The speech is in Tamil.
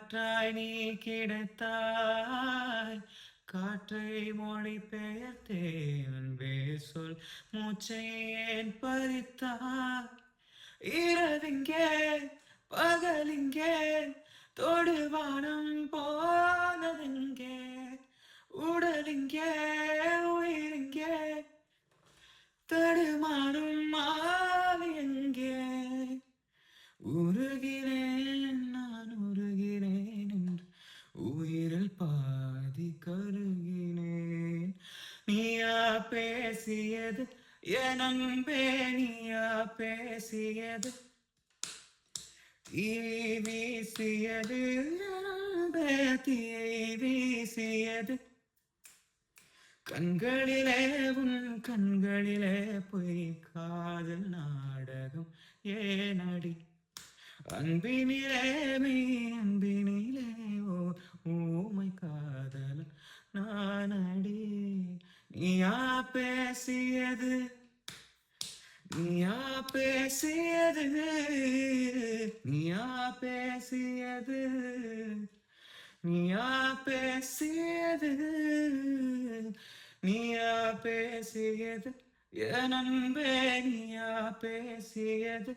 காற்றாய் நீ கிடைத்தாய், காற்றை மொழி பெயர்த்தேன் அன்பே சொல், மூச்சை ஏன் பறித்தாய்? இரவிங்கே பகலிங்கே தொடுவானம் போனதெங்கே? உடலிங்கே உயிரிங்கே தடுமாறும் ஆவி எங்கே? உருகிறேன் நான் உருகிறேன் என்று உயிரில் பாதி கருகினேன். நீயா பேசியது என் அன்பே, நீயா பேசியது தீ வீசியது என் அன்பே, தீ வீசியது கண்களிலே உன் கண்களிலே பொய் காதல் நாடகம் ஏனடி? அன்பினிலே மெய் அன்பினிலே ஓ ஊமை காதலன் நானடி. நீயா பேசியது, நீயா பேசியது, நீயா பேசியது, நீயா பேசியது, நீயா பேசியது என் அன்பே, நீயா பேசியது.